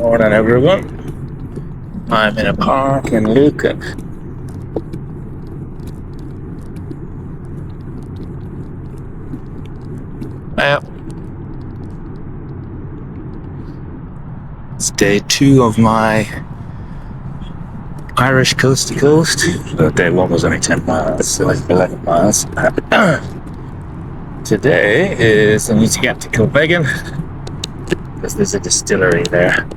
Morning, everyone. I'm in a park in Lucan. Well, it's day 2 of my Irish coast to coast. So day 1 was only 10 miles, so like 11 miles. Today is I need to get to Kilbeggan because there's a distillery there.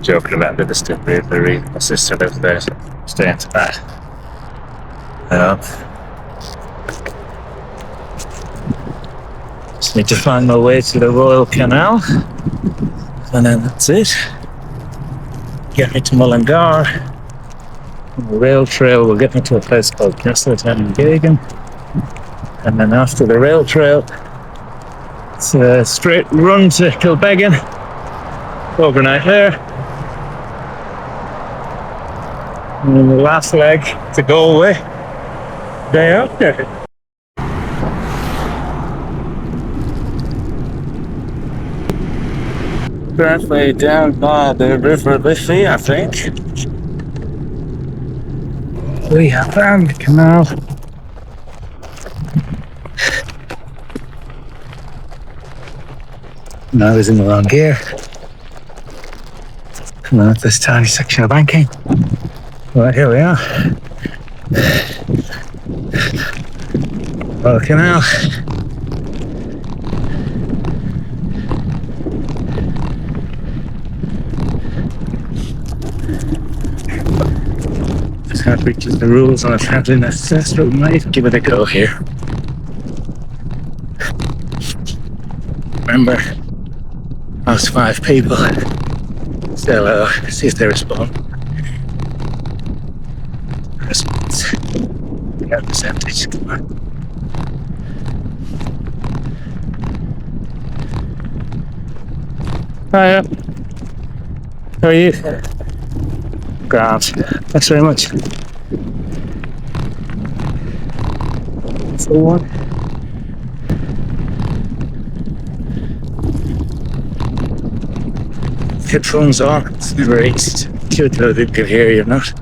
Joking about the distillery. My sister lives there, so I'm staying to that. Just need to find my way to the Royal Canal, and then that's it. Get me to Mullingar. The rail trail will get me to a place called Athlone and Mullingar, and then after the rail trail, it's a straight run to Kilbeggan. Overnight there. And then the last leg to Galway day after. Currently down by the River Liffey, I think. We have found the canal. No, I was in the wrong gear. Come on, this tiny section of banking. Right, here we are. Royal Canal. Just how it reaches the rules on a travelling ancestral might give it a go here. Remember, I was 5 people. So see if they respond. Yeah, percentage. Come on. Hiya. How are you? Grand. Thanks very much. Full one. Headphones on. It's never easy to do it though they can hear you, not.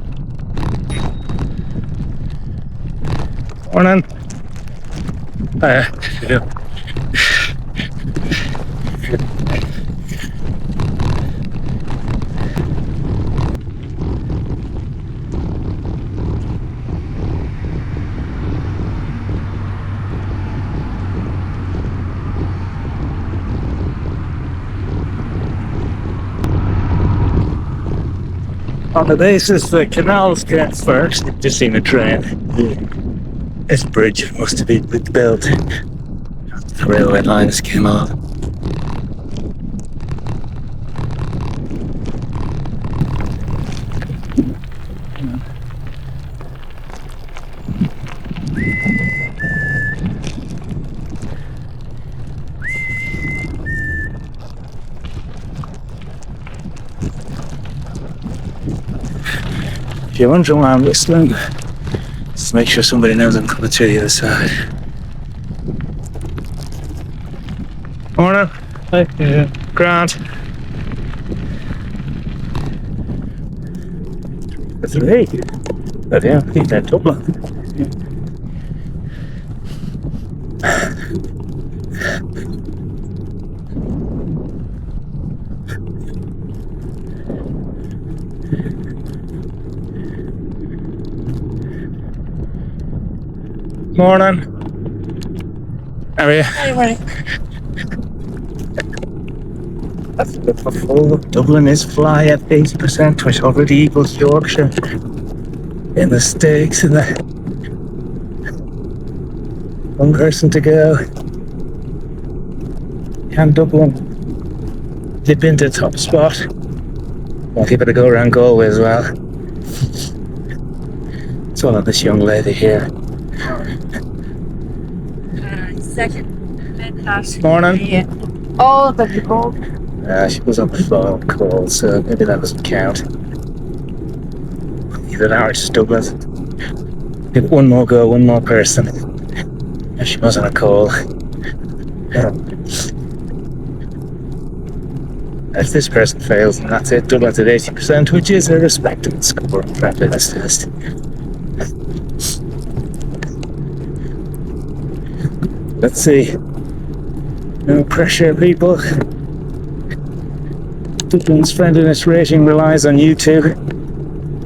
Morning. Hiya. Yeah. On the basis the canals get first, you've just seen a train. This bridge must have been built. The railway lines came on. If you're wondering why I'm whistling, just make sure somebody knows I'm coming through the other side. Morning. Hi. Yeah. Grant. That's me. But yeah, keep that Dublin. Morning. How are you? Hi, morning. That's the full. Dublin is fly at 80%, which already equals Yorkshire in the stakes. And the one person to go. Can Dublin dip into the top spot? I'll give it a go around Galway as well. It's all on this young lady here. Second. Morning. Yeah. Oh, that'd be cold. She was on the phone call, so maybe that doesn't count. Either that or it's Dublin. Give one more go, one more person. If she was on a call. If this person fails, then that's it. Dublin's at 80%, which is a respectable score on traffic this test. Let's see. No pressure, people. Dublin's friendliness rating relies on you two.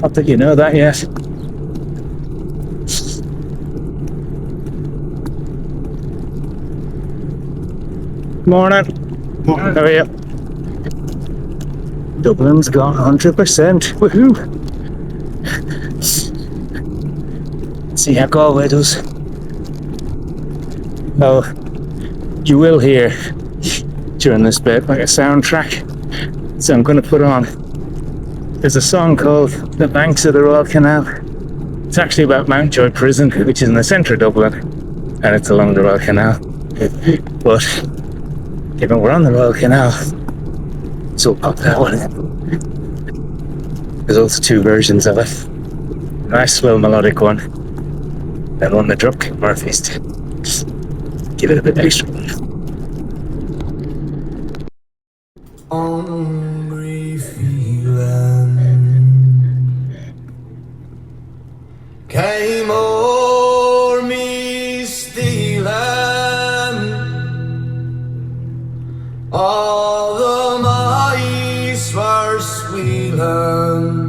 Not that you know that yet. Morning. Morning. How are you? Dublin's gone 100%. Woohoo! Let's see how Galway does. Oh, you will hear during this bit like a soundtrack. So I'm going to put on. There's a song called The Banks of the Royal Canal. It's actually about Mountjoy Prison, which is in the centre of Dublin, and it's along the Royal Canal. But given we're on the Royal Canal, so we'll pop that one in. There's also two versions of it. A nice slow melodic one, and one the Dropkick Murphys to give it a bit extra. Hungry feeling came o'er me stealing, all the mice were squealing,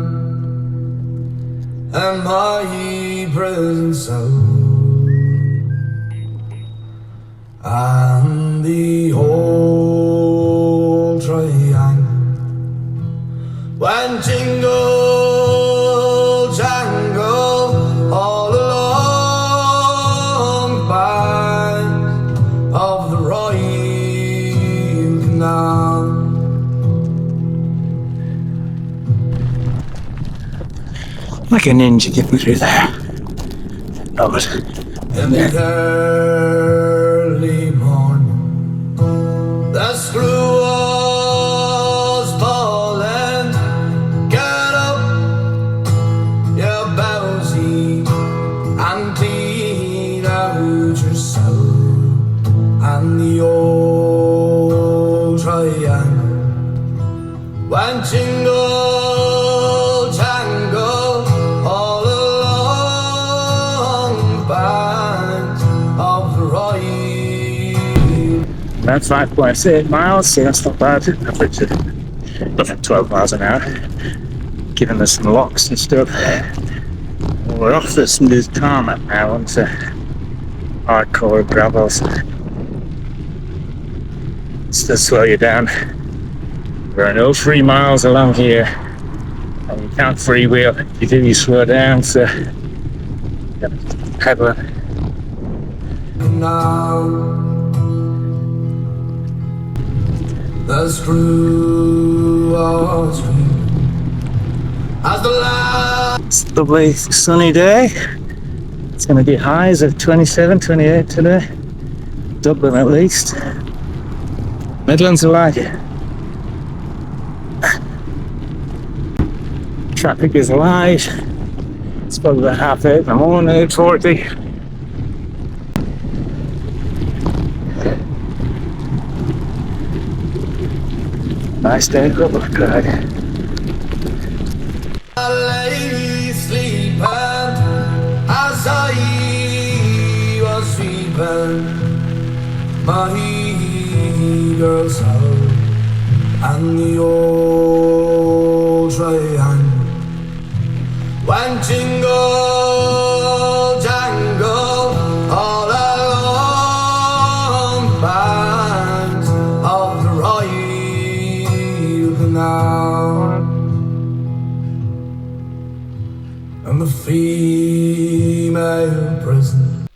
and my prison soul and the old triangle went jingle jangle all along the banks of the Royal Canal. Like a ninja, get me through there. Love it. In the early morning, the screw was falling. Get up, you bowsy, and clean out your soul. And the old triangle went jingle jangle all along the banks of the Royal. That's 5.8 miles, so that's not bad. Average of nothing 12 miles an hour. Giving us some locks and stuff. We're off the smooth tarmac now onto hardcore gravel. So it's to slow you down. There are no 3 miles along here, and you can't freewheel. If you do, you slow down, so yeah, pedaling. Now the screw was green as the last. It's a lovely sunny day. It's going to be highs of 27, 28 today. Dublin at least. Midlands are like it. Traffic is light. It's probably about 8:30 in the morning, 8:40. Nice day, Dublin. Good. I lay sleeping as I was sweeping my girl's house, and the old triangle went jingle jangle all along the banks of the Royal Canal. And the female prison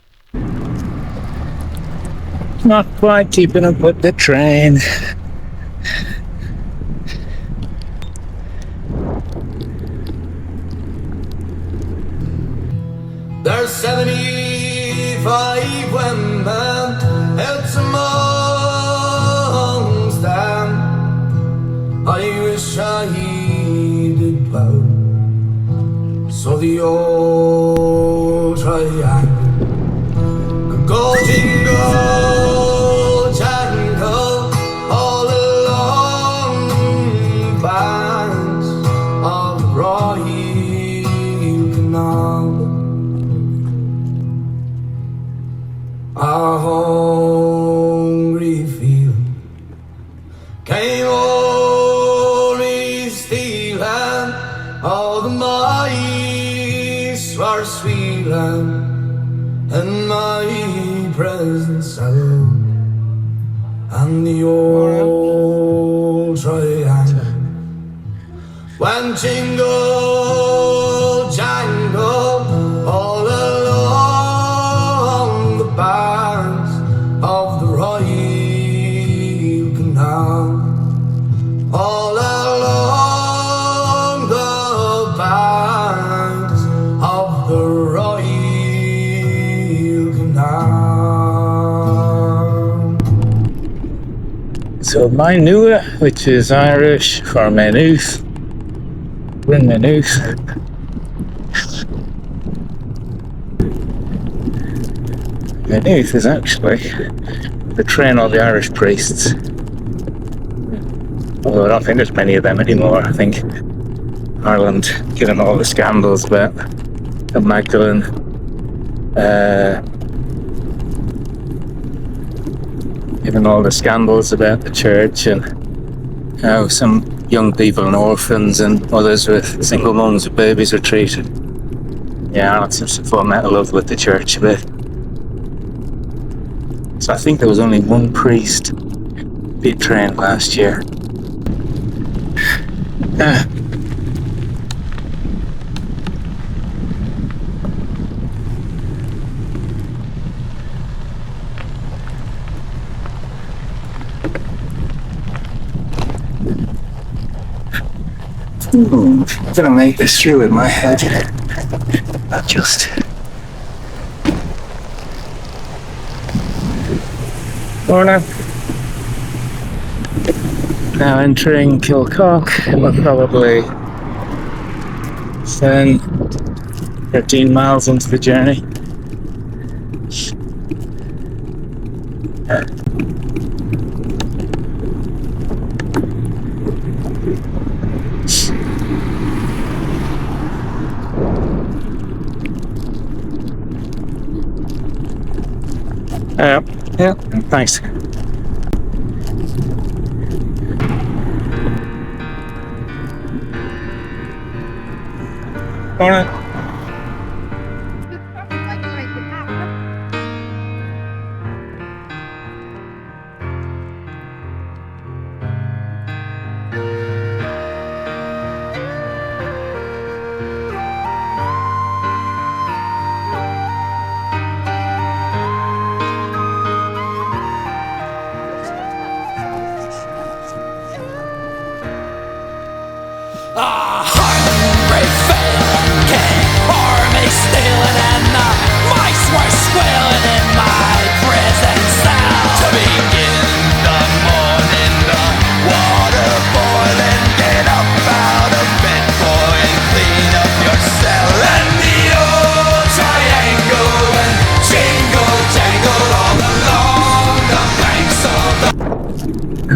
Not quite keeping up with the train. there's 75 women, it's amongst them. I wish I did well, so the old triangle could go jingle jangle all along your sweet land and my presence out, and the old triangle. When jingle jangle all along the banks of the Royal Canal, all along the banks of the Royal Canal. So Mainua, which is Irish for Maynooth. We're in Maynooth. Maynooth is actually the train all the Irish priests. Although I don't think there's many of them anymore. I think Ireland, given all the scandals about the Magdalene, given all the scandals about the church and how some young people and orphans and others with single mums with babies are treated. Yeah, Ireland seems to fall out of love with the church a bit. So I think there was only one priest being trained last year. I'm gonna make this through with my head. Not just. Morning. Now entering Kilcock. We're probably 13 miles into the journey. Yeah, thanks. All right.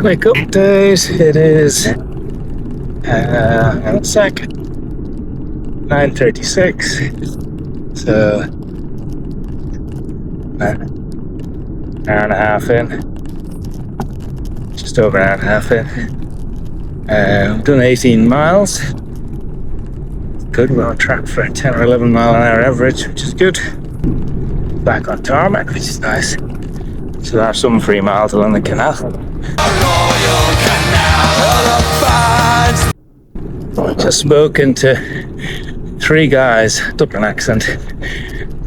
Quick update, it is 9:36, so an hour and a half in, just over an hour and a half in. I've done 18 miles, good, we're on track for a 10 or 11 mile an hour average, which is good. Back on tarmac, which is nice, so there are some free miles along the canal. Royal Canal. Just spoken to 3 guys, Dublin accent,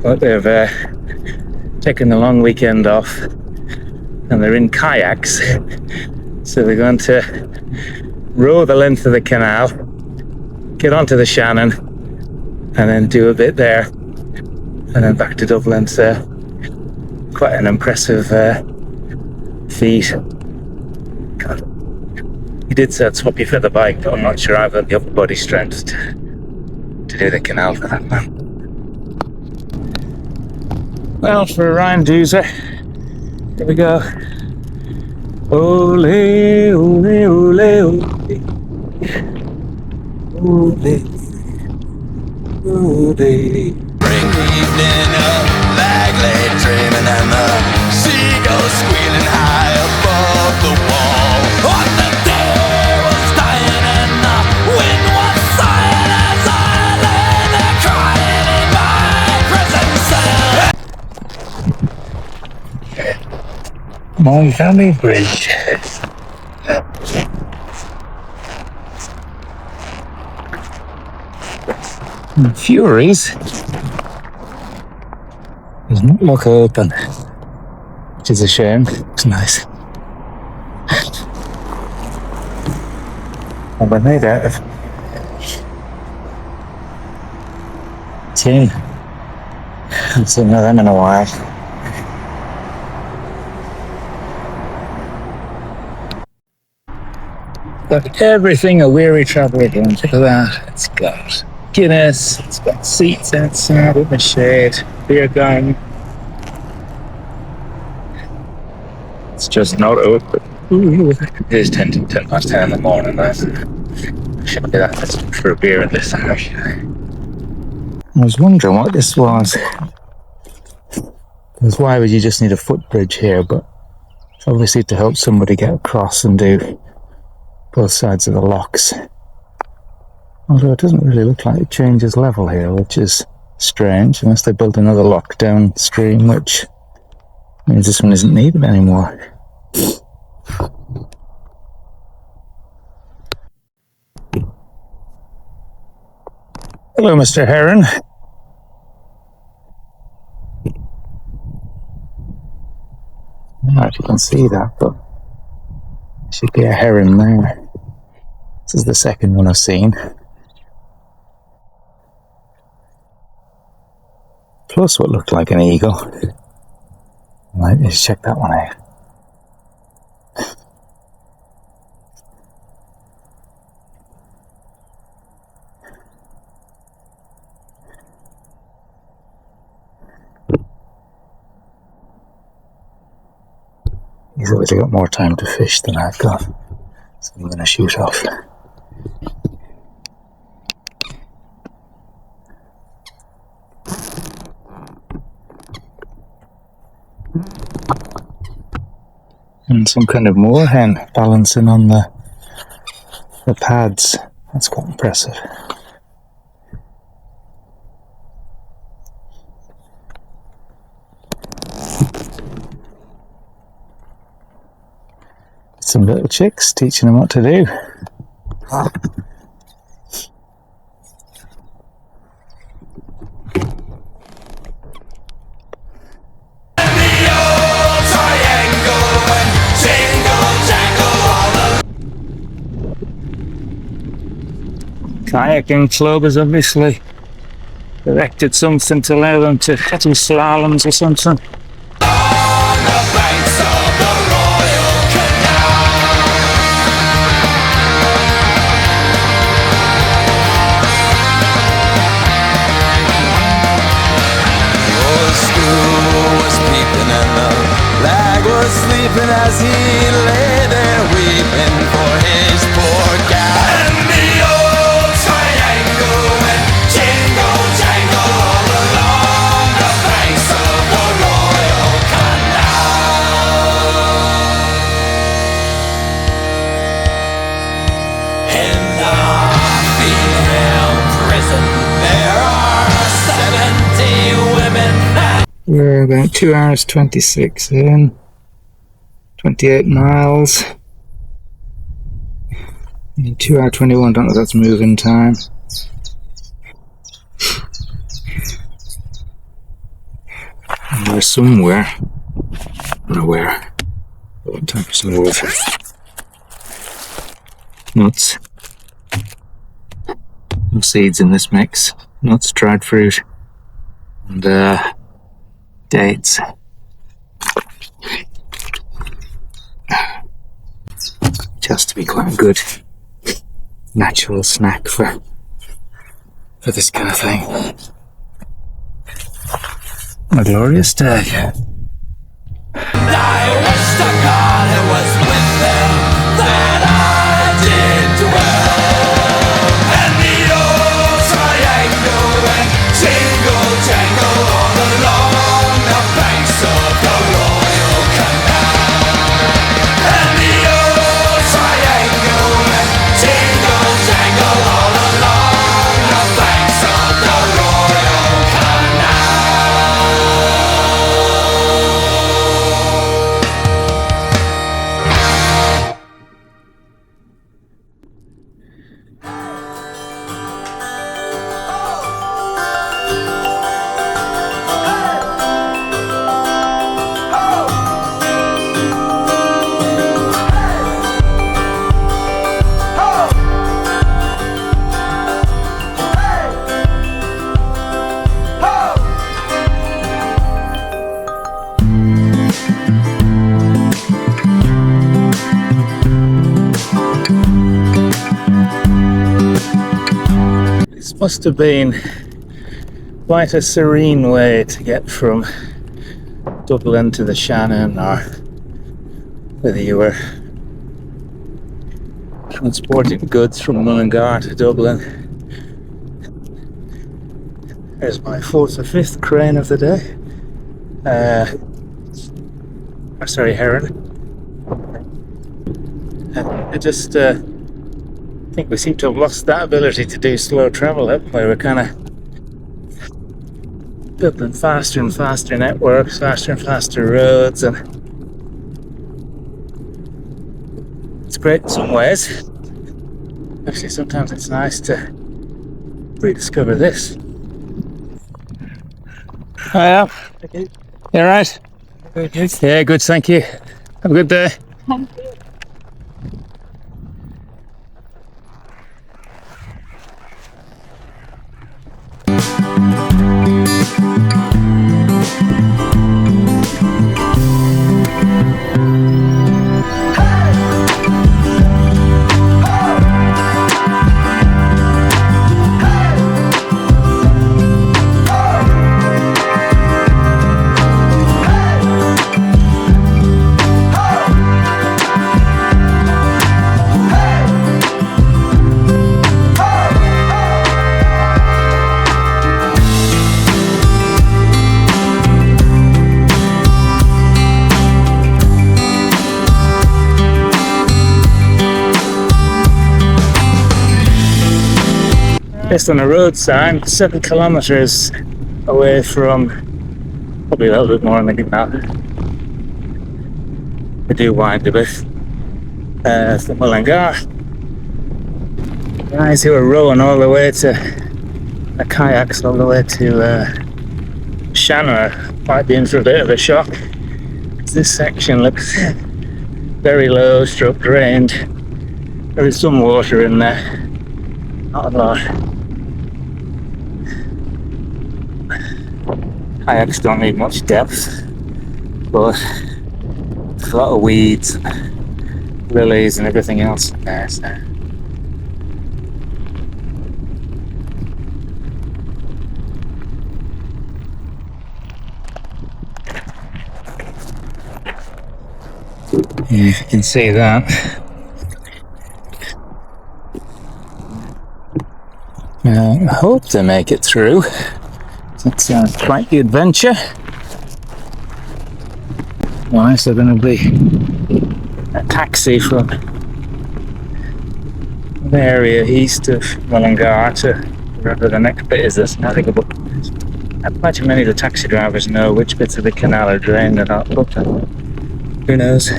but they've taken the long weekend off and they're in kayaks, so they're going to row the length of the canal, get onto the Shannon and then do a bit there and then back to Dublin. So quite an impressive feat. God. He did say I'd swap you for the bike, but I'm not sure I've got the upper body strength to do the canal for that, man. Well, for a Ryan Doozer, here we go. Ole, ole, ole, ole. Ole, ole. Bring evening up, lag late dreaming, and the seagulls squealing high above the wall. On the day was dying and the wind was sighing as I lay there crying in my Montgomery Bridge. And Furies does not look open, which is a shame. It's nice. And we're made out of tin. Haven't seen them in a while. Got everything a weary traveller wants. Look at that. It's got Guinness, it's got seats outside in the shade, beer garden. It's just not open. Ooh, it is 10 past 10 in the morning. Shouldn't be that desperate for a beer in this hour. I was wondering what this was. Because why would you just need a footbridge here? But it's obviously to help somebody get across and do both sides of the locks. Although it doesn't really look like it changes level here, which is strange, unless they built another lock downstream, which means this one isn't needed anymore. Hello, Mr. Heron. I don't know if you can see that, but there should be a heron there. This is the second one I've seen. Plus what looked like an eagle. Right, let's check that one out. He's obviously got more time to fish than I've got, so I'm going to shoot off. And some kind of moorhen balancing on the pads. That's quite impressive. Some little chicks, teaching them what to do. Kayaking club has obviously erected something to allow them to do slaloms or something. On the banks of the Royal Canal. Oh, the screw was peeping and the lag was sleeping as he lay there weeping for his poor gal. And the old triangle went jingle jangle all along the banks of the Royal Canal. In the female prison there are 70 women that We're about 2 hours 26 in, 28 miles. 2 hour 21, don't know if that's moving time. And we're somewhere. I don't know where. But time for some more nuts. No seeds in this mix. Nuts, dried fruit, and dates. Just to be quite a good natural snack for this kind of thing. A glorious day. I wish to God it was with them that I did dwell. And the old triangle went jingle jangle all along the banks of the Royal Canal. And the old triangle went jingle jangle all along the banks of the Royal Canal. Must have been quite a serene way to get from Dublin to the Shannon, or whether you were transporting goods from Mullingar to Dublin. There's my fourth or fifth crane of the day. Heron. I just think we seem to have lost that ability to do slow travel, haven't we? We're kind of building faster and faster networks, faster and faster roads, and it's great in some ways. Actually, sometimes it's nice to rediscover this. Hiya. You alright? Good. Yeah, good, thank you. Have a good day. Thank you. Based on a road sign, 7 kilometres away from, probably a little bit more than that. We do wind a bit. From Mullingar. Guys who are rowing all the way to, the kayaks all the way to Shannon might be in for a bit of a shock. This section looks very low, stroke drained. There is some water in there, not a lot. Kayaks don't need much depth, but there's a lot of weeds, lilies and everything else in there. So. Yeah, you can see that. I hope to make it through. It's quite the adventure. Why is there going to be a taxi from the area east of Mullingar to wherever the next bit is? That's navigable. I imagine many of the taxi drivers know which bits of the canal are drained or not, but who knows?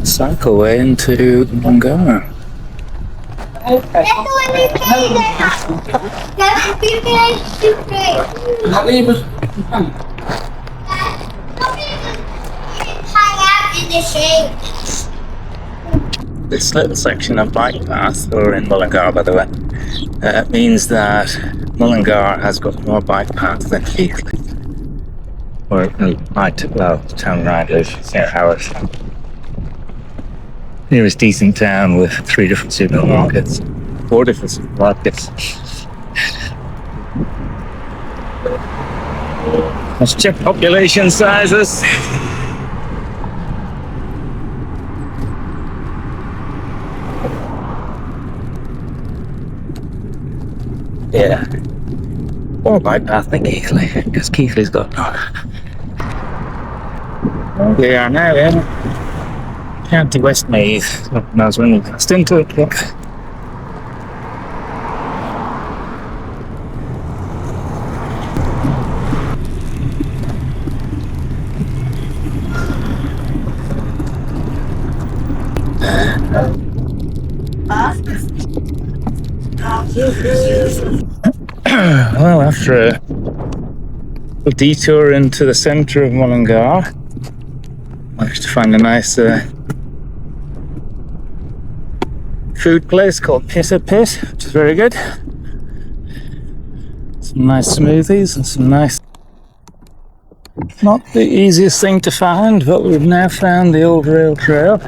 Cycle way into Mullingar. This little section of bike path, or in Mullingar by the way, means that Mullingar has got more bike paths than Keighley. Or town right live near Howard. Nearest decent town with 3 different supermarkets, 4 different supermarkets. Let's check population sizes. Yeah, more bike path than Keighley, because Keighley's got none. We are now in County Westmeath. I was running past into it. Look. Well, after a detour into the centre of Mullingar, managed to find a nice food place called Pitta Pit, which is very good. Some nice smoothies and some nice Not the easiest thing to find, but we've now found the old rail trail.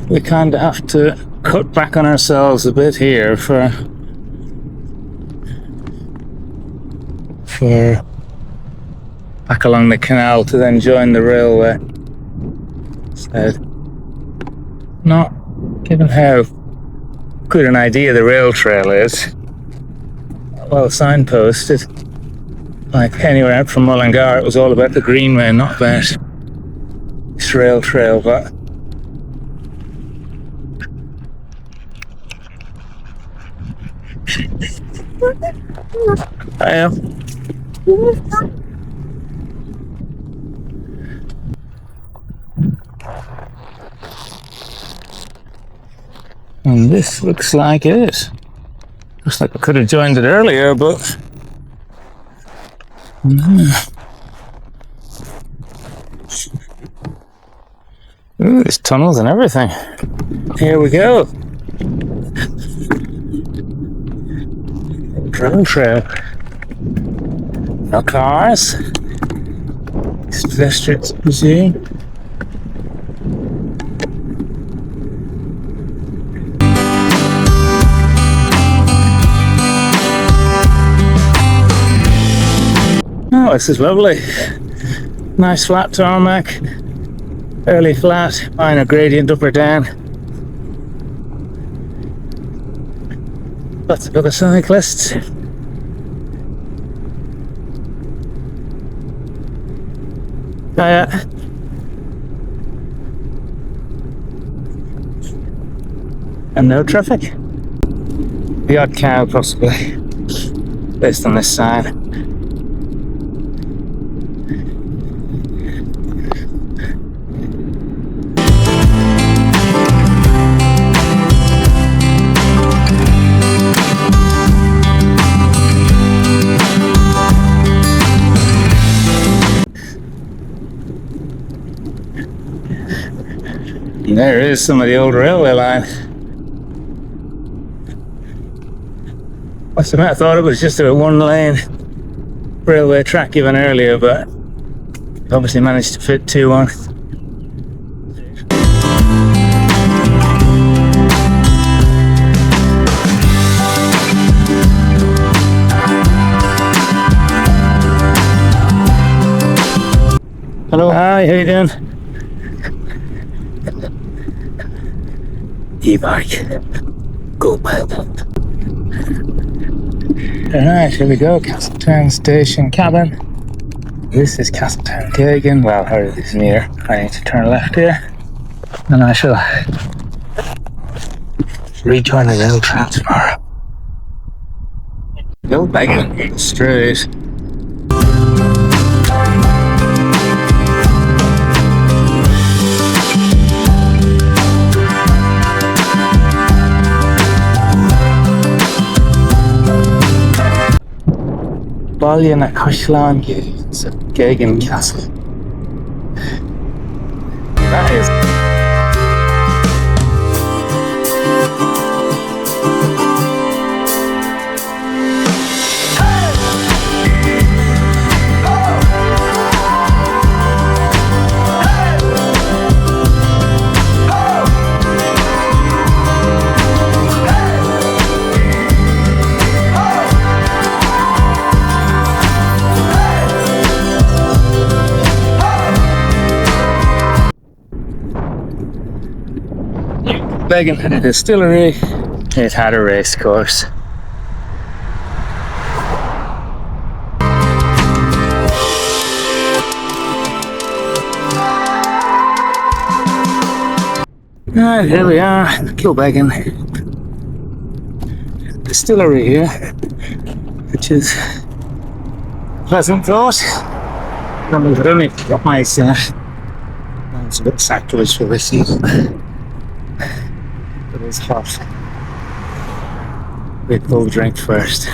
We kind of have to cut back on ourselves a bit here for back along the canal to then join the railway. So, not given how good an idea the rail trail is, well signposted. Like anywhere out from Mullingar, it was all about the greenway, not about this rail trail, but I am. And this looks like it. Looks like I could have joined it earlier, but ooh, there's tunnels and everything. Here we go. Rail trail. No cars. It's pedestrians, I presume. Oh, this is lovely. Nice flat tarmac. Fairly flat, minor gradient up or down. Lots of other cyclists. Hiya. And no traffic. The odd cow, possibly, based on this sign. And there is some of the old railway line. Must admit, I thought it was just a one-lane railway track even earlier, but obviously managed to fit two on. Hello. Hi, how you doing? E-bike. Go man. Alright, here we go. Castletown Station cabin. This is Castletown Kilbeggan. Well, or it is near. I need to turn left here. And I shall rejoin the rail trail tomorrow. Kilbeggan Street. Ballion at Athlone and Mullingar Castle. That is. Kilbeggan had a distillery, it had a race course. Right, here we are, Kilbeggan distillery here, which is a pleasant thought. It's a bit sacrilege for this season. It is hot. We cold drink first.